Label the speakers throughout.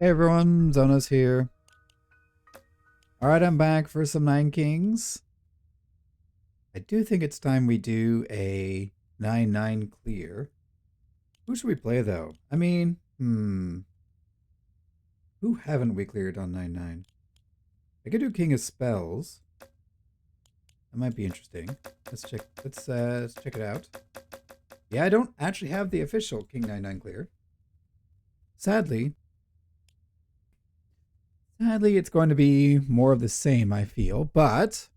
Speaker 1: Hey everyone, Zhonos here. Alright, I'm back for some 9 Kings. I do think it's time we do a 9-9 clear. Who should we play though? Who haven't we cleared on 9-9? I could do King of Spells. That might be interesting. Let's check it out. Yeah, I don't actually have the official King 9-9 clear. Sadly, it's going to be more of the same, I feel, but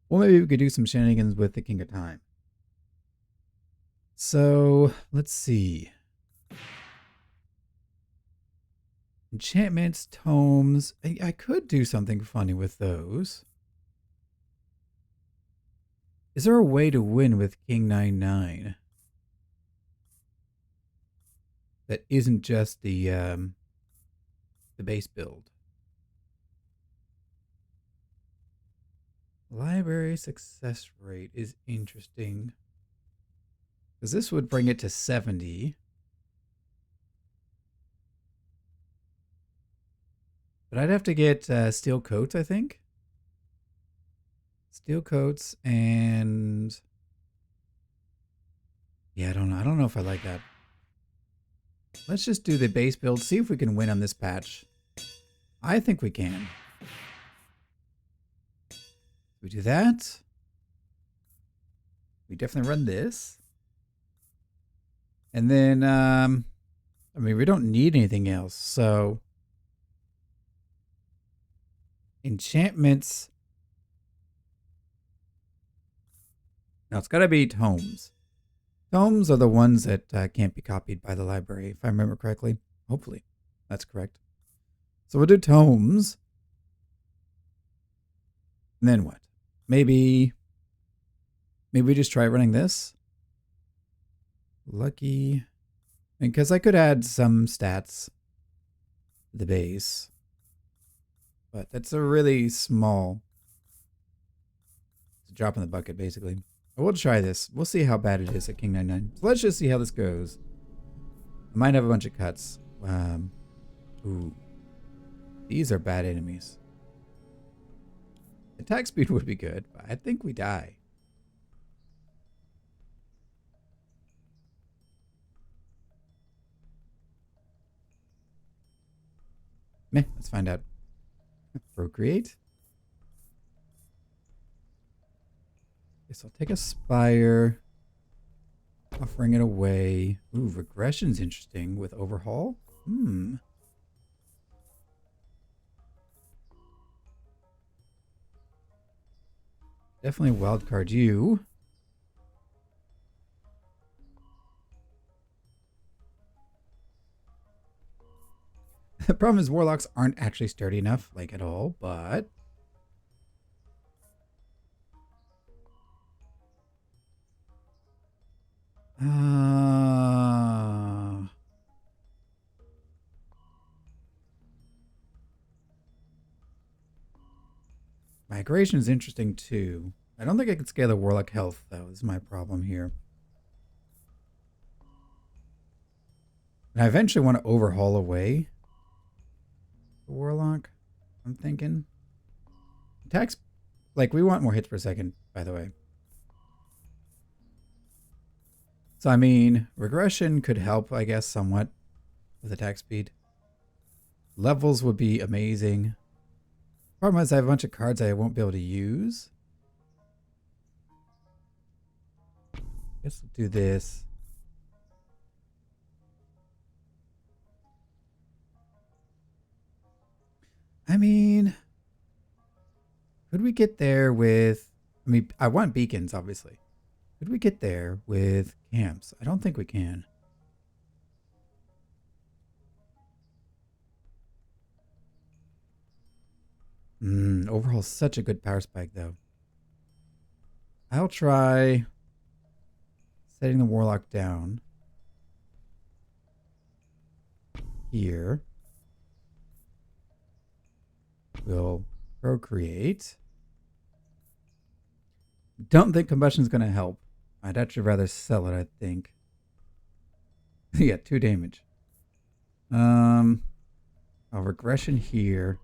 Speaker 1: well, maybe we could do some shenanigans with the King of Time. So, let's see. Enchantments, tomes. I could do something funny with those. Is there a way to win with King 9-9 that isn't just the base build? Library success rate is interesting because this would bring it to 70. But I'd have to get steel coats, I think. Steel coats and yeah, I don't know. I don't know if I like that. Let's just do the base build. See if we can win on this patch. I think we can. We do that. We definitely run this. And then, we don't need anything else. So, enchantments. No, it's got to be tomes. Tomes are the ones that can't be copied by the library, if I remember correctly. Hopefully, that's correct. So we'll do tomes. And then what? Maybe we just try running this. Lucky. Because I could add some stats to the base. But that's a really small. It's a drop in the bucket, basically. But we'll try this. We'll see how bad it is at King 9-9. So let's just see how this goes. I might have a bunch of cuts. Ooh. These are bad enemies. Attack speed would be good, but I think we die. Meh, let's find out. Procreate. Guess I'll take a Spire. Offering it away. Ooh, regression's interesting with overhaul. Definitely wildcard you. The problem is warlocks aren't actually sturdy enough, like at all, but migration is interesting too. I don't think I can scale the warlock health though, is my problem here. And I eventually want to overhaul away the warlock, I'm thinking. Attacks, like we want more hits per second, by the way. So I mean, regression could help, I guess, somewhat with attack speed. Levels would be amazing. Problem is I have a bunch of cards I won't be able to use. Guess we'll do this. I mean, could we get there with... I want beacons, obviously. Could we get there with camps? I don't think we can. Overhaul's such a good power spike, though. I'll try setting the warlock down here. We'll procreate. Don't think combustion's going to help. I'd actually rather sell it, I think. Yeah, 2 damage. A regression here.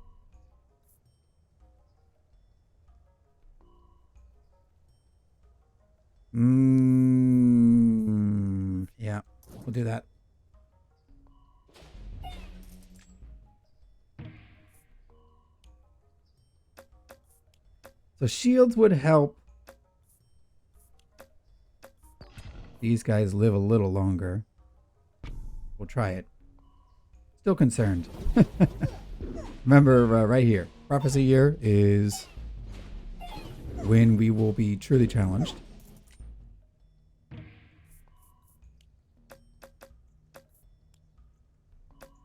Speaker 1: Yeah, we'll do that. So shields would help these guys live a little longer. We'll try it. Still concerned. Remember, right here. Prophecy year is when we will be truly challenged.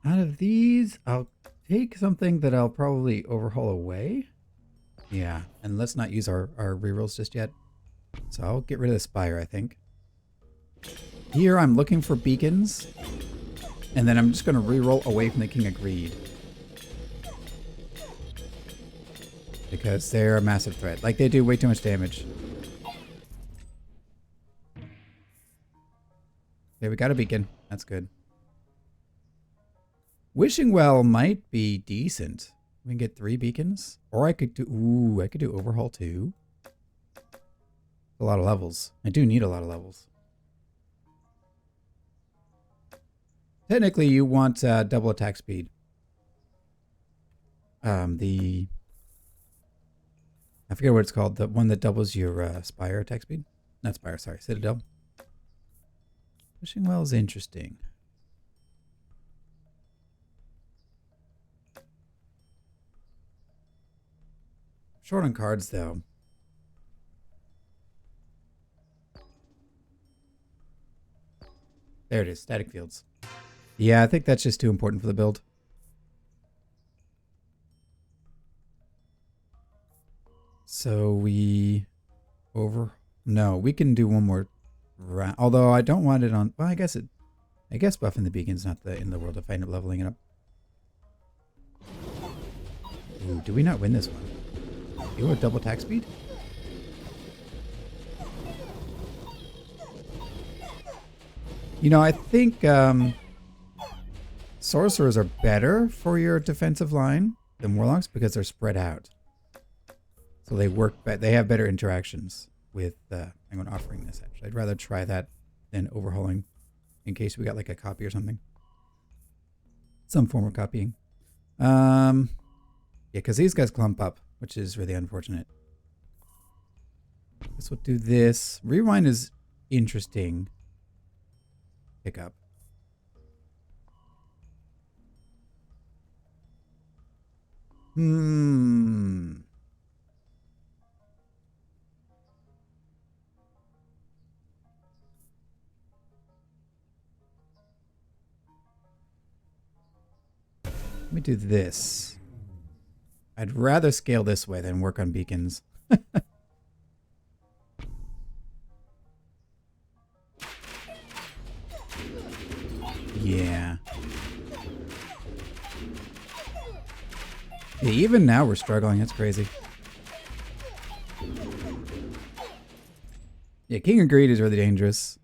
Speaker 1: Out of these, I'll take something that I'll probably overhaul away. Yeah, and let's not use our rerolls just yet. So I'll get rid of the Spire, I think. Here I'm looking for beacons. And then I'm just going to reroll away from the King of Greed. Because they're a massive threat. Like, they do way too much damage. Okay, we got a beacon. That's good. Wishing Well might be decent. We can get 3 beacons. Or I could do... Ooh, I could do Overhaul too. A lot of levels. I do need a lot of levels. Technically, you want double attack speed. I forget what it's called. The one that doubles your Spire attack speed. Not Spire, sorry. Citadel. Wishing Well is interesting. Short on cards, though. There it is. Static fields. Yeah, I think that's just too important for the build. So we no, we can do one more round. Although I don't want it on. Well, I guess buffing the beacon's not the end of the world if I end up leveling it up. Ooh, do we not win this one? You want double attack speed? You know, I think sorcerers are better for your defensive line than warlocks because they're spread out. So they work, they have better interactions with, I'm going to offering this actually. I'd rather try that than overhauling in case we got like a copy or something. Some form of copying. Yeah, because these guys clump up, which is really unfortunate. Guess we'll do this. Rewind is interesting. Pick up. Let me do this. I'd rather scale this way than work on beacons. Yeah. Yeah, even now we're struggling. That's crazy. Yeah, King of Greed is really dangerous.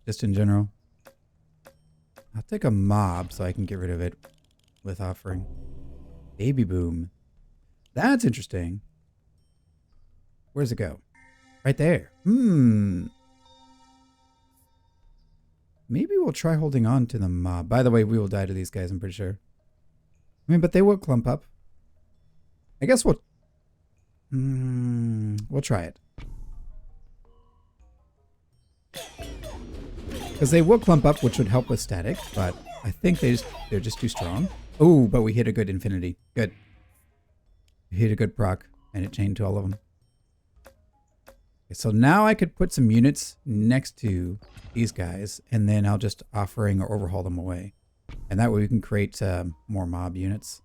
Speaker 1: Just in general. I'll take a mob so I can get rid of it with offering. Baby Boom. That's interesting. Where's it go? Right there. Maybe we'll try holding on to the mob. By the way, we will die to these guys, I'm pretty sure. I mean, but they will clump up. I guess we'll try it. Because they will clump up, which would help with static, but I think they're just too strong. Oh, but we hit a good infinity. Good. We hit a good proc, and it chained to all of them. Okay, so now I could put some units next to these guys, and then I'll just offering or overhaul them away. And that way we can create more mob units.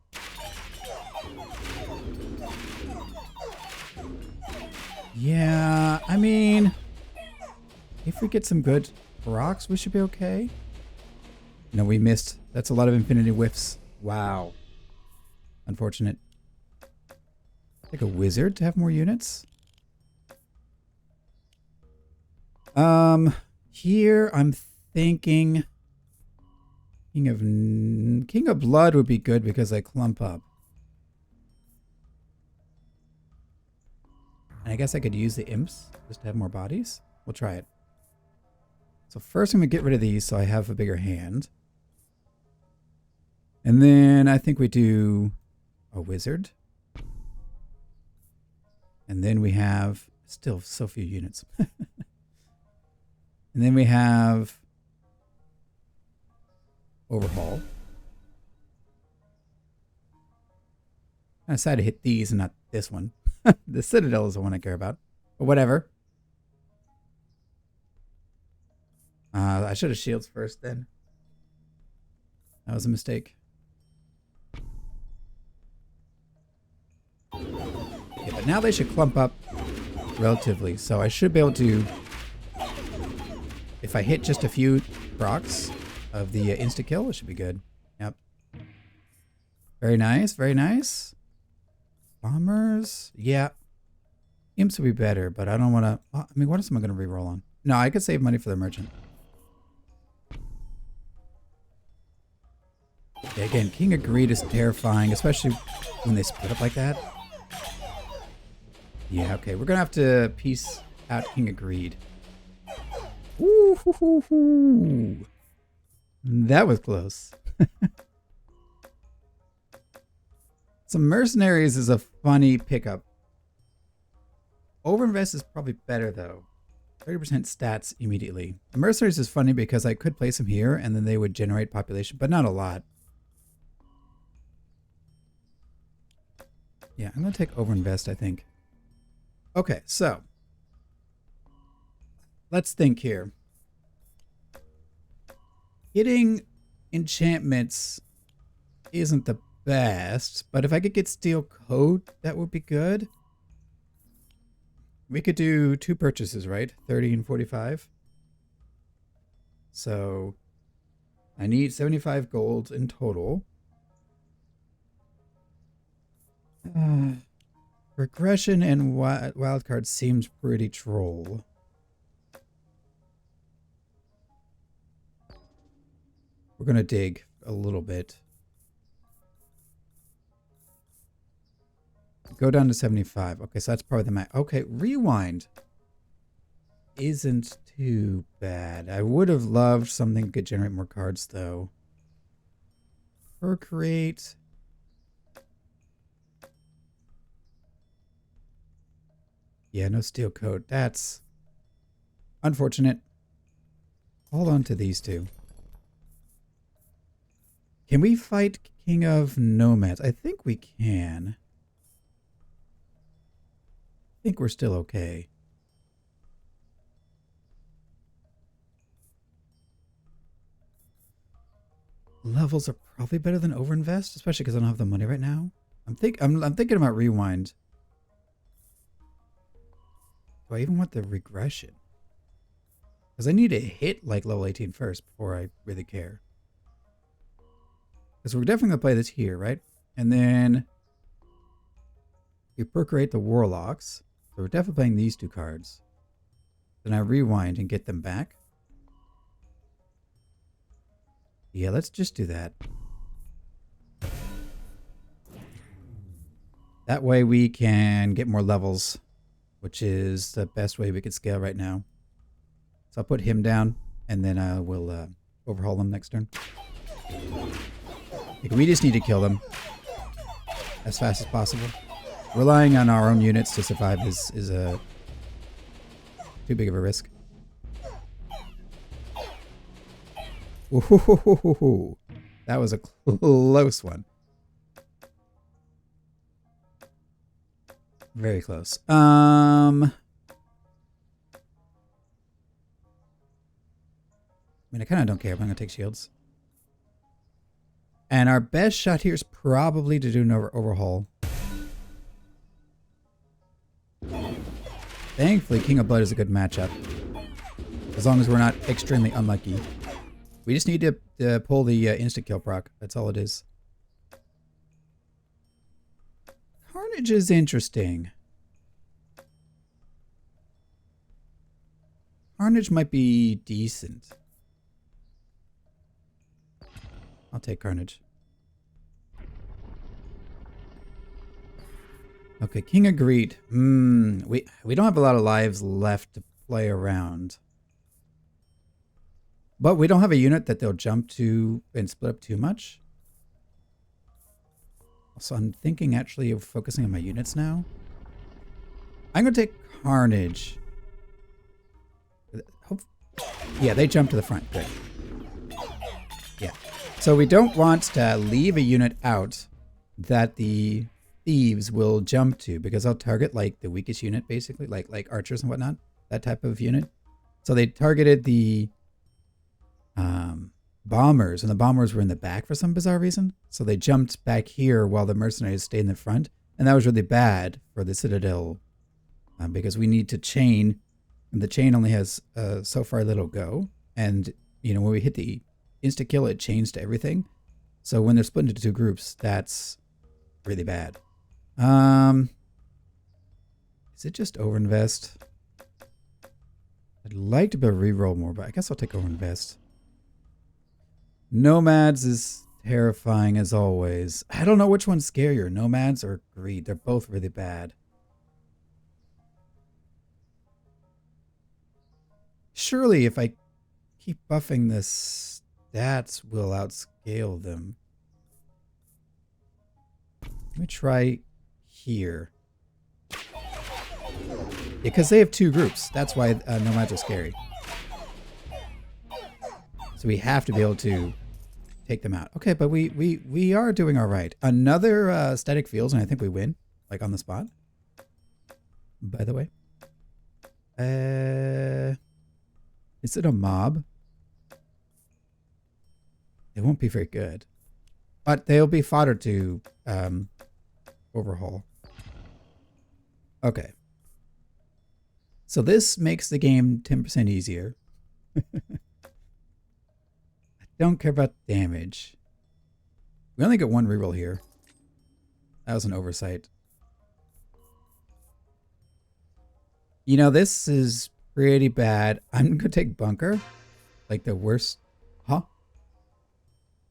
Speaker 1: Yeah, I mean, if we get some good rocks, we should be okay. No, we missed. That's a lot of infinity whiffs. Wow. Unfortunate. Like a wizard to have more units. Here I'm thinking King of Blood would be good because I clump up. And I guess I could use the imps just to have more bodies. We'll try it. So first I'm going to get rid of these so I have a bigger hand. And then I think we do a wizard. And then we have still so few units. And then we have overhaul. I decided to hit these and not this one. The Citadel is the one I care about. But whatever. I should have shields first then. That was a mistake. Okay, but now they should clump up relatively. So I should be able to, if I hit just a few procs of the insta-kill, it should be good. Yep. Very nice, very nice. Bombers. Yeah. Imps would be better, but I don't want to... I mean, what else am I going to reroll on? No, I could save money for the merchant. Yeah, again, King of Greed is terrifying, especially when they split up like that. Yeah, okay. We're going to have to piece out King of Greed. Ooh, hoo, hoo, hoo. That was close. Some mercenaries is a funny pickup. Overinvest is probably better though. 30% stats immediately. The mercenaries is funny because I could place them here and then they would generate population, but not a lot. Yeah, I'm going to take overinvest, I think. Okay, so let's think here. Getting enchantments isn't the best, but if I could get steel coat, that would be good. We could do 2 purchases, right? 30 and 45. So I need 75 gold in total. Regression and wildcard seems pretty troll. We're going to dig a little bit. Go down to 75. Okay, so that's probably the max. Okay, rewind isn't too bad. I would have loved something that could generate more cards, though. Procreate. Yeah, no steel coat. That's unfortunate. Hold on to these two. Can we fight King of Nomads? I think we can. I think we're still okay. Levels are probably better than overinvest, especially because I don't have the money right now. I'm thinking about rewind. Do I even want the regression? Because I need to hit like level 18 first before I really care. Because we're definitely going to play this here, right? And then we procreate the warlocks. So we're definitely playing these 2 cards. Then I rewind and get them back. Yeah, let's just do that. That way we can get more levels, which is the best way we could scale right now. So I'll put him down, and then I will overhaul them next turn. We just need to kill them as fast as possible. Relying on our own units to survive is too big of a risk. Ooh, that was a close one. Very close. I mean, I kind of don't care, but I'm going to take shields. And our best shot here is probably to do an overhaul. Thankfully, King of Blood is a good matchup. As long as we're not extremely unlucky. We just need to pull the insta-kill proc. That's all it is. Carnage is interesting. Carnage might be decent. I'll take Carnage. Okay, King agreed. We don't have a lot of lives left to play around. But we don't have a unit that they'll jump to and split up too much. So I'm thinking actually of focusing on my units now. I'm going to take Carnage. Yeah, they jump to the front. Good. Yeah. So we don't want to leave a unit out that the thieves will jump to, because they'll target like the weakest unit, basically, like archers and whatnot, that type of unit. So they targeted the bombers, and the bombers were in the back for some bizarre reason. So they jumped back here while the mercenaries stayed in the front, and that was really bad for the Citadel because we need to chain, and the chain only has so far little go. And you know, when we hit the insta kill, it chains to everything. So when they're split into two groups, that's really bad. Is it just overinvest? I'd like to be able to reroll more, but I guess I'll take overinvest. Nomads is terrifying as always. I don't know which one's scarier, Nomads or Greed. They're both really bad. Surely if I keep buffing the stats, we'll outscale them. Let me try here. Because they have two groups. That's why Nomads are scary. So we have to be able to take them out. Okay, but we are doing all right. Another static fields, and I think we win, like on the spot. By the way. Is it a mob? It won't be very good. But they'll be fodder to overhaul. Okay. So this makes the game 10% easier. Don't care about damage. We only get one reroll here. That was an oversight. You know, this is pretty bad. I'm going to take Bunker. Like the worst. Huh?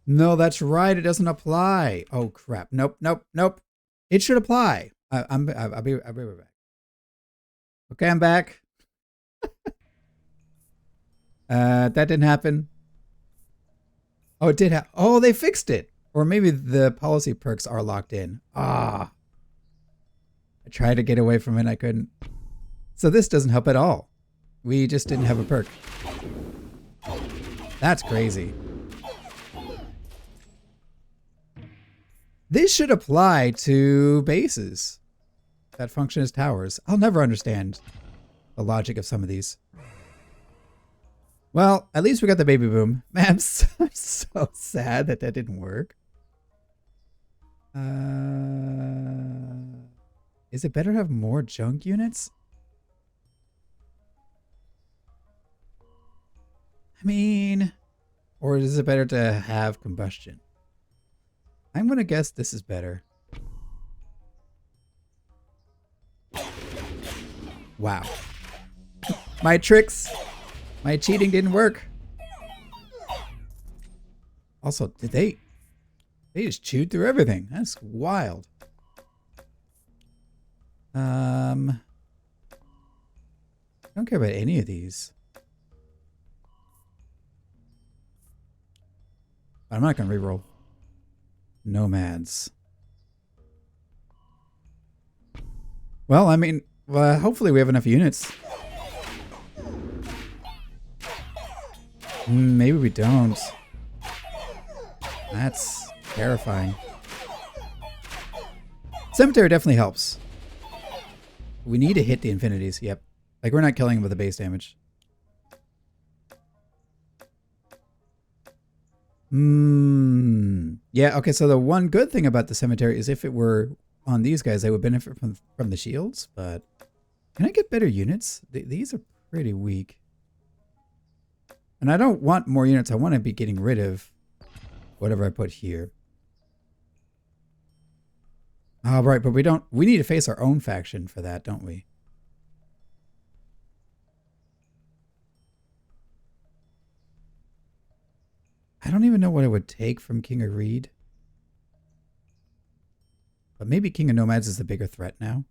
Speaker 1: No, that's right. It doesn't apply. Oh, crap. Nope, nope, nope. It should apply. I'll be right back. Okay, I'm back. That didn't happen. Oh, it did. Oh, they fixed it. Or maybe the policy perks are locked in. Ah. I tried to get away from it. I couldn't. So this doesn't help at all. We just didn't have a perk. That's crazy. This should apply to bases that function as towers. I'll never understand the logic of some of these. Well, at least we got the baby boom. Man, I'm so sad that that didn't work. Is it better to have more junk units? I mean, or is it better to have combustion? I'm going to guess this is better. Wow. My tricks, my cheating didn't work. Also, did they just chewed through everything. That's wild. I don't care about any of these. I'm not going to reroll. Nomads. Well, I mean, hopefully we have enough units. Maybe we don't. That's terrifying. Cemetery definitely helps. We need to hit the infinities. Yep. Like, we're not killing them with the base damage. Yeah, okay, so the one good thing about the cemetery is if it were on these guys, they would benefit from the shields, but can I get better units? These are pretty weak. And I don't want more units. I want to be getting rid of whatever I put here. Oh, right, but we need to face our own faction for that, don't we? I don't even know what it would take from King of Reed. But maybe King of Nomads is the bigger threat now.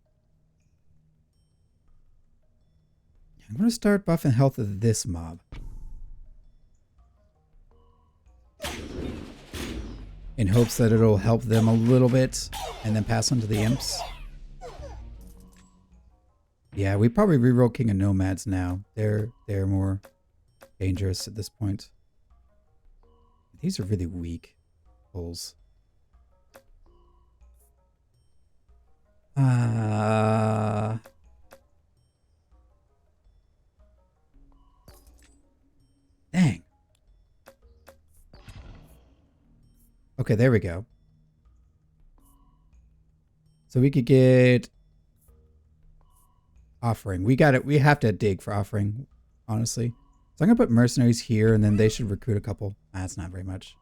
Speaker 1: I'm going to start buffing health of this mob. In hopes that it'll help them a little bit. And then pass on to the imps. Yeah, we probably reroll King of Nomads now. They're more dangerous at this point. These are really weak pulls. Dang. Okay, there we go. So we could get offering. We got it. We have to dig for offering, honestly. So I'm going to put mercenaries here, and then they should recruit a couple. That's not very much.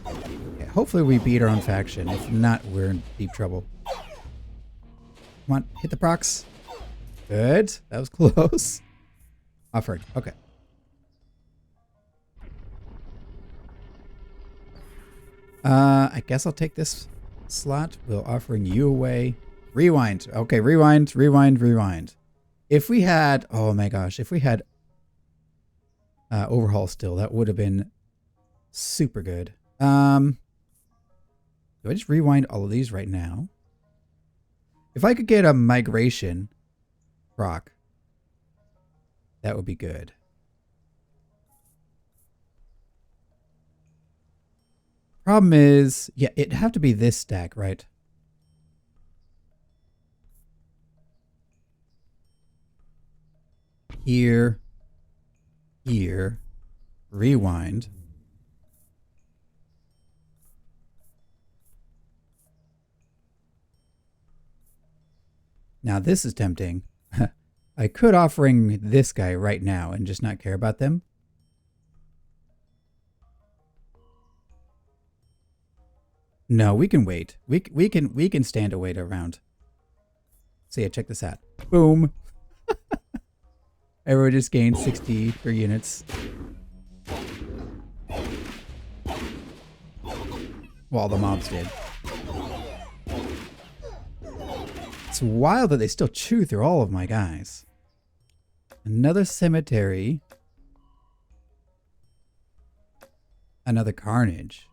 Speaker 1: Okay, hopefully we beat our own faction. If not, we're in deep trouble. Come on, hit the procs. Good. That was close. Offering. Okay. I guess I'll take this slot. We'll offering you away. Rewind. Okay, rewind, rewind, rewind. If we had, oh my gosh, if we had overhaul still, that would have been super good. Do I just rewind all of these right now? If I could get a migration proc, that would be good. Problem is, yeah, it'd have to be this stack, right? Here, here, rewind. Now this is tempting. I could offering this guy right now and just not care about them. No, we can wait. We can stand to wait around. So yeah, check this out. Boom. Everyone just gained 63 units. Well, the mobs did. It's wild that they still chew through all of my guys. Another cemetery. Another carnage.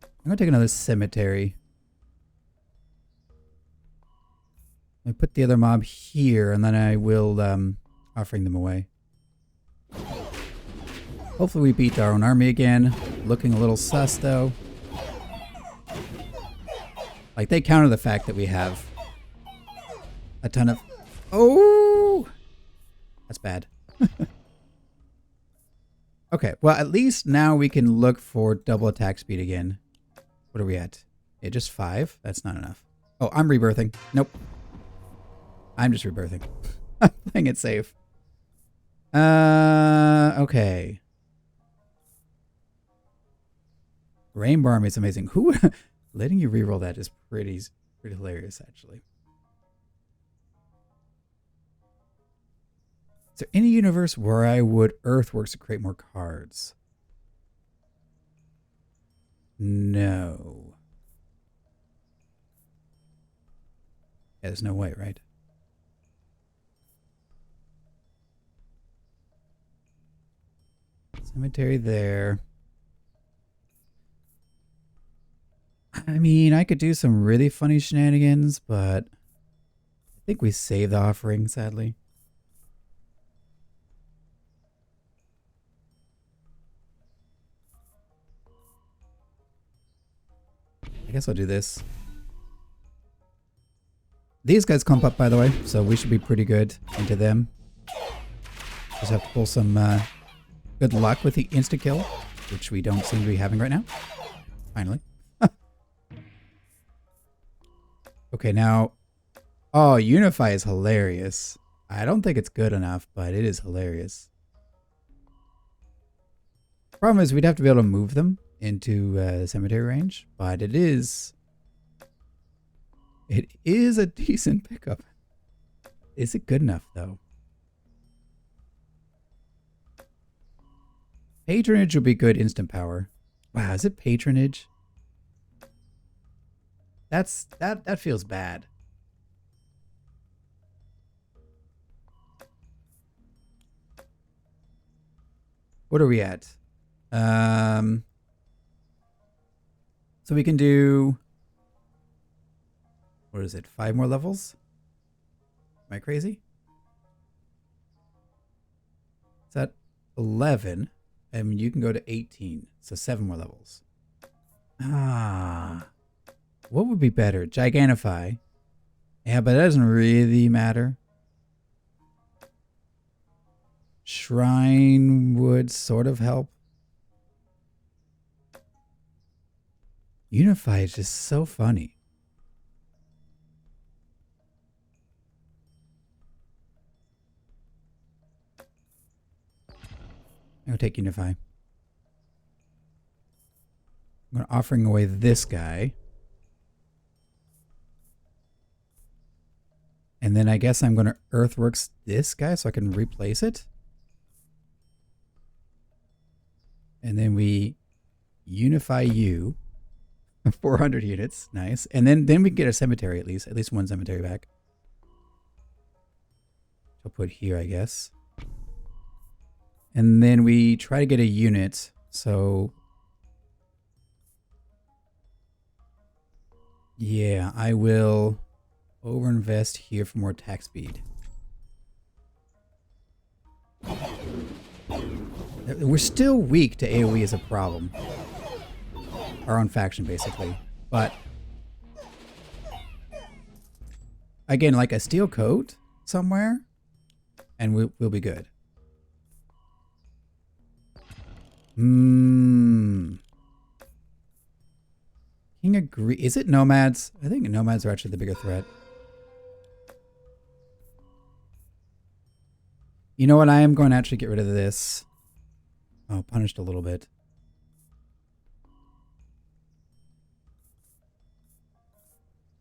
Speaker 1: I'm going to take another cemetery. I put the other mob here, and then I will offering them away. Hopefully we beat our own army again. Looking a little sus, though. Like, they counter the fact that we have a ton of... Oh! That's bad. Okay, well, at least now we can look for double attack speed again. What are we at? Yeah, just 5? That's not enough. Oh, I'm rebirthing. Nope. I'm just rebirthing. I'm playing it safe. Okay. Rainbow Army is amazing. Who... Letting you reroll that is pretty hilarious, actually. Is there any universe where I would Earthworks to create more cards? No. Yeah, there's no way, right? Cemetery there. I mean, I could do some really funny shenanigans, but I think we saved the offering, sadly. I guess I'll do this. These guys clump up, by the way, so we should be pretty good into them. Just have to pull some good luck with the insta-kill, which we don't seem to be having right now. Finally. Okay, now... Oh, Unify is hilarious. I don't think it's good enough, but it is hilarious. Problem is, we'd have to be able to move them into the cemetery range, but it is a decent pickup. Is it good enough, though? Patronage would be good instant power. Wow, is it patronage? That feels bad. What are we at? So we can do, what is it? 5 more levels? Am I crazy? It's at 11, and you can go to 18. So 7 more levels. What would be better? Gigantify. Yeah, but that doesn't really matter. Shrine would sort of help. Unify is just so funny. I'm going to take Unify. I'm going to offering away this guy. And then I guess I'm going to Earthworks this guy so I can replace it. And then we unify you. 400 units. Nice. And then we can get a cemetery at least one cemetery back. I'll put here, I guess. And then we try to get a unit. So yeah, I will overinvest here for more attack speed. We're still weak to AoE as a problem. Our own faction, basically. But again, like a steel coat somewhere, and we'll be good. King agree. Is it nomads? I think nomads are actually the bigger threat. You know what? I am going to actually get rid of this. Oh, punished a little bit.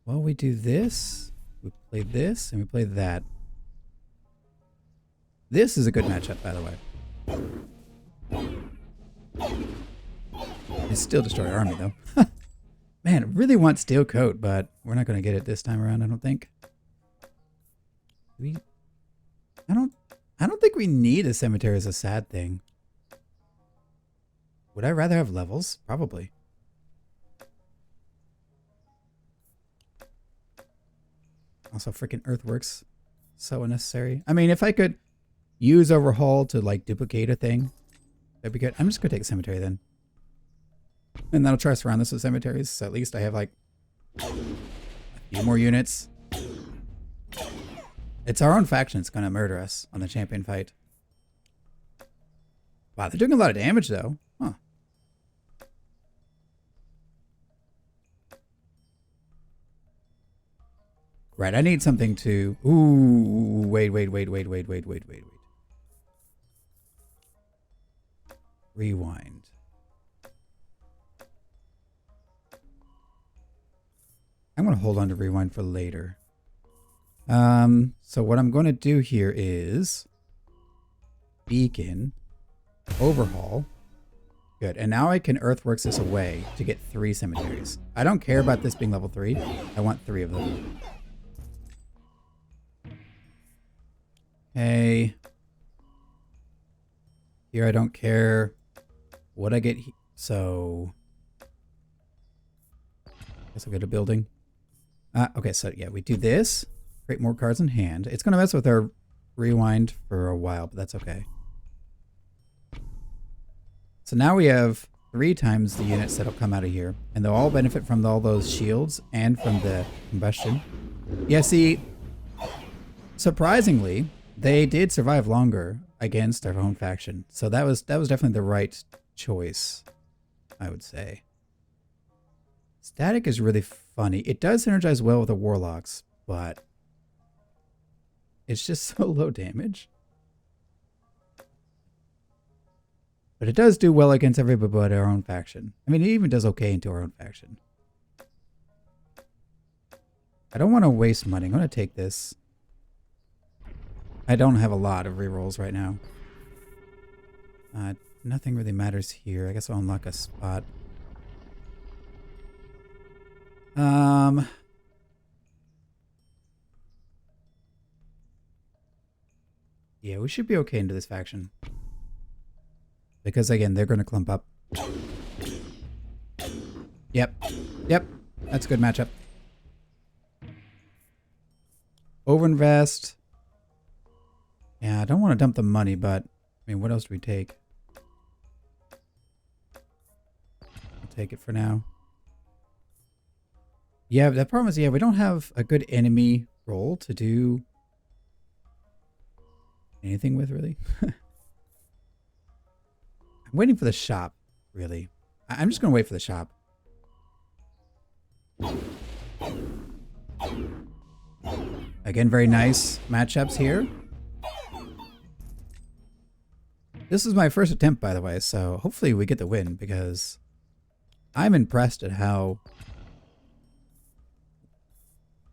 Speaker 1: Well, we do this. We play this, and we play that. This is a good matchup, by the way. It's still destroy our army, though. Man, I really want steel coat, but we're not going to get it this time around, I don't think. I don't think we need a cemetery as a sad thing. Would I rather have levels? Probably. Also, freaking Earthworks. So unnecessary. I mean, if I could use Overhaul to, like, duplicate a thing, that'd be good. I'm just going to take a cemetery then. And that'll try to surround this with cemeteries. So at least I have, like, a few more units. It's our own faction that's going to murder us on the champion fight. Wow, they're doing a lot of damage, though. Huh. Right, I need something to... Ooh, wait. Rewind. I'm going to hold on to rewind for later. So what I'm going to do here is... Beacon. Overhaul. Good, and now I can Earthworks this away to get 3 cemeteries. I don't care about this being level 3. I want 3 of them. Okay. Here I don't care what I get. So I guess I'll get a building. Okay, so yeah, we do this. Create more cards in hand. It's going to mess with our rewind for a while, but that's okay. So now we have 3 times the units that'll come out of here. And they'll all benefit from all those shields and from the combustion. Yeah, see, surprisingly, they did survive longer against our own faction. So that was definitely the right choice, I would say. Static is really funny. It does synergize well with the Warlocks, but it's just so low damage. But it does do well against everybody but our own faction. I mean, it even does okay into our own faction. I don't want to waste money. I'm going to take this. I don't have a lot of rerolls right now. Nothing really matters here. I guess I'll unlock a spot. Yeah, we should be okay into this faction. Because again, they're going to clump up. Yep. Yep. That's a good matchup. Overinvest. Yeah, I don't want to dump the money, but I mean, what else do we take? I'll take it for now. Yeah, the problem is, yeah, we don't have a good enemy role to do anything with, really. I'm waiting for the shop, really. I'm just going to wait for the shop. Again, very nice matchups here. This is my first attempt, by the way, so hopefully we get the win, because I'm impressed at how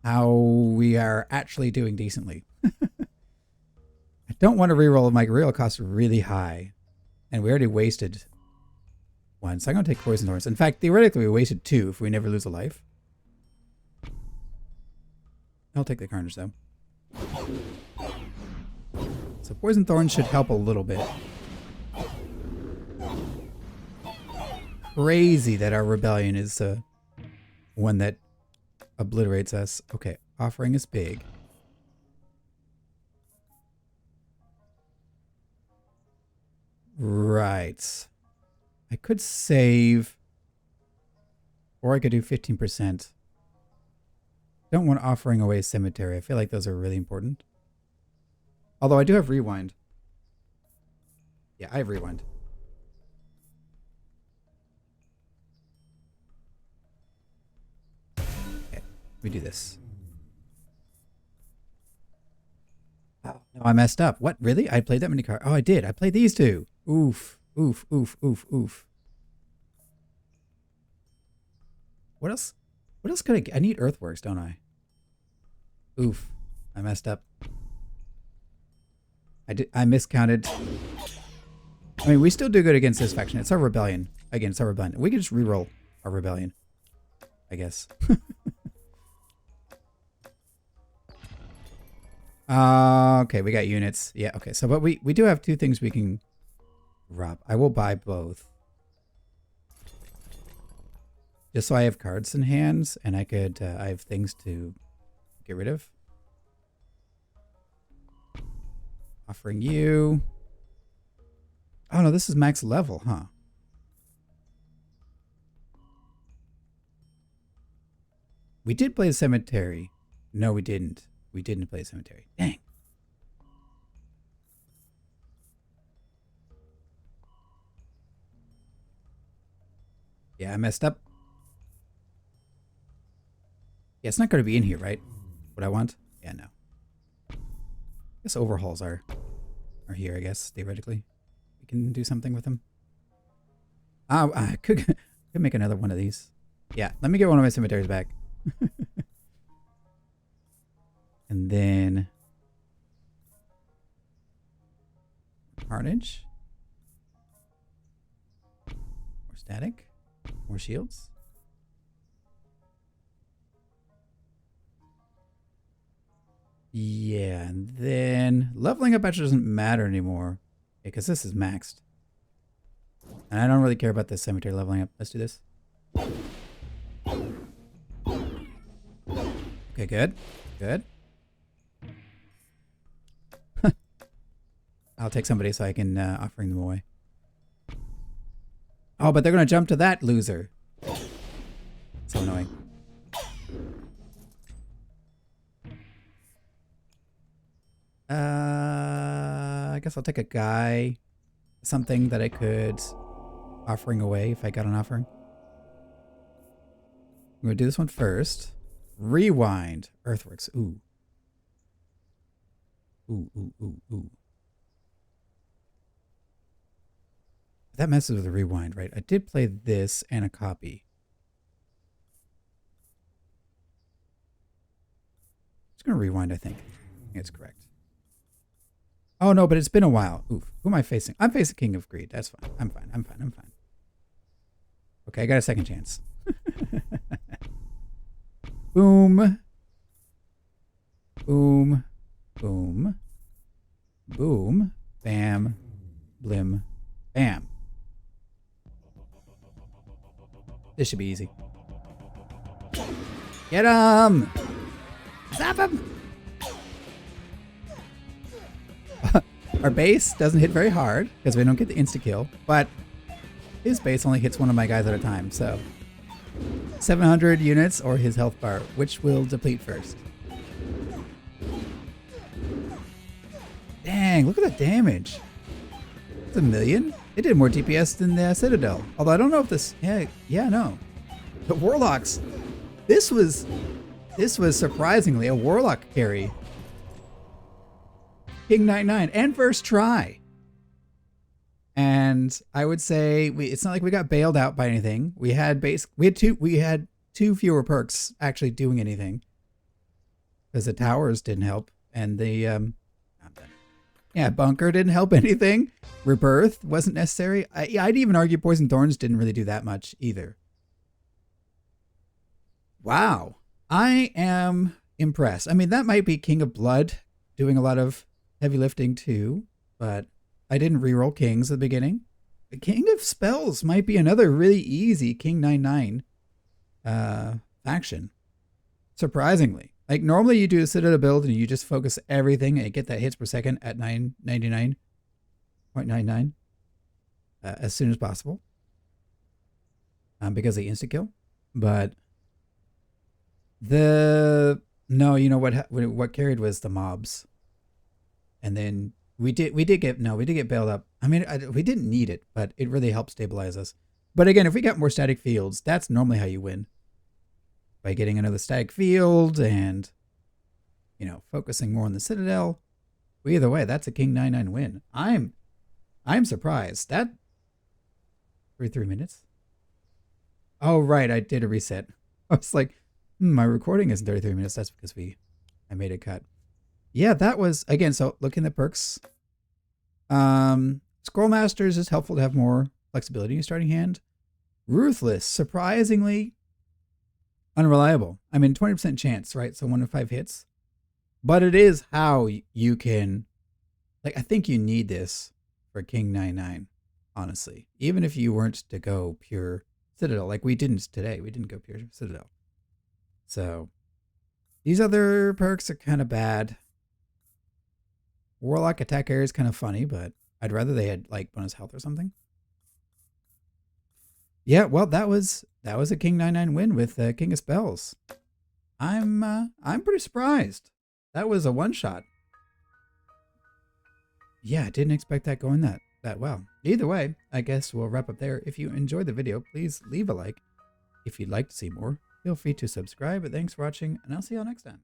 Speaker 1: we are actually doing decently. I don't want to reroll. My reroll costs are really high, and we already wasted one, so I'm going to take Poison Thorns. In fact, theoretically, we wasted 2 if we never lose a life. I'll take the Carnage, though. So Poison Thorns should help a little bit. Crazy that our Rebellion is one that obliterates us. Okay, offering is big. Right. I could save, or I could do 15%. Don't want offering away Cemetery. I feel like those are really important. Although I do have Rewind. Yeah, I have Rewind. Okay, we do this. Oh, no, I messed up. What, really? I played that many cards? Oh, I did. I played these 2. Oof. Oof, oof, oof, oof. What else? What else could I get? I need Earthworks, don't I? Oof. I messed up. I miscounted. I mean, we still do good against this faction. It's our Rebellion. Again, it's our Rebellion. We can just reroll our Rebellion, I guess. Okay, we got units. Yeah, okay. So, but we do have 2 things we can rob. I will buy both. Just so I have cards in hands, and I could, I have things to get rid of. Offering you. Oh no, this is max level, huh? We did play the Cemetery. No, we didn't. We didn't play the Cemetery. Dang. Yeah, I messed up. Yeah, it's not going to be in here, right? What I want? Yeah, no. I guess overhauls are here, I guess, theoretically. We can do something with them. I could make another one of these. Yeah, let me get one of my cemeteries back. And then Carnage. More static. More shields. Yeah, and then leveling up actually doesn't matter anymore. Because this is maxed. And I don't really care about this cemetery leveling up. Let's do this. Okay, good. Good. I'll take somebody so I can offering them away. Oh, but they're going to jump to that loser. So annoying. I guess I'll take a guy. Something that I could offering away if I got an offering. I'm going to do this one first. Rewind. Earthworks. Ooh. Ooh, ooh, ooh, ooh. That messes with the rewind, right? I did play this and a copy. It's going to rewind, I think. It's correct. Oh no, but it's been a while. Oof. Who am I facing? I'm facing King of Greed. That's fine. I'm fine. I'm fine. I'm fine. Okay, I got a second chance. Boom. Boom. Boom. Boom. Bam. Blim. Bam. This should be easy. Get him! Zap him! Our base doesn't hit very hard because we don't get the insta-kill, but his base only hits one of my guys at a time, so 700 units or his health bar, which will deplete first. Dang, look at the damage. It's 1,000,000. It did more DPS than the Citadel. Although I don't know if this... Yeah, no. The Warlocks. This was surprisingly a Warlock carry. King 99 and first try. And I would say it's not like we got bailed out by anything. We had two fewer perks actually doing anything. Because the towers didn't help. And the bunker didn't help anything. Rebirth wasn't necessary. I'd even argue Poison Thorns didn't really do that much either. Wow. I am impressed. I mean, that might be King of Blood doing a lot of heavy lifting too, but I didn't reroll Kings at the beginning. The King of Spells might be another really easy King 99 faction. Surprisingly. Like normally you do the Citadel build and you just focus everything and get that hits per second at 999.99 as soon as possible. Because they insta-kill. But you know what carried was the mobs. And then we did get bailed up. I mean, we didn't need it, but it really helped stabilize us. But again, if we got more static fields, that's normally how you win. By getting another static field and, focusing more on the Citadel. Well, either way, that's a King 99 win. I'm surprised. That 33 minutes? Oh, right. I did a reset. I was like, my recording isn't 33 minutes. That's because I made a cut. Yeah, that was, again, so looking at the perks. Scroll Masters is helpful to have more flexibility in your starting hand. Ruthless, surprisingly unreliable. I mean, 20% chance, right? So 1 in 5 hits. But it is how you can, I think you need this for King 99, honestly. Even if you weren't to go pure Citadel, like we didn't today. We didn't go pure Citadel. So these other perks are kind of bad. Warlock attack area is kind of funny, but I'd rather they had bonus health or something. Yeah, well, that was a King 99 win with King of Spells. I'm pretty surprised. That was a one shot. Yeah, I didn't expect that going that well. Either way, I guess we'll wrap up there. If you enjoyed the video, please leave a like. If you'd like to see more, feel free to subscribe. But thanks for watching, and I'll see y'all next time.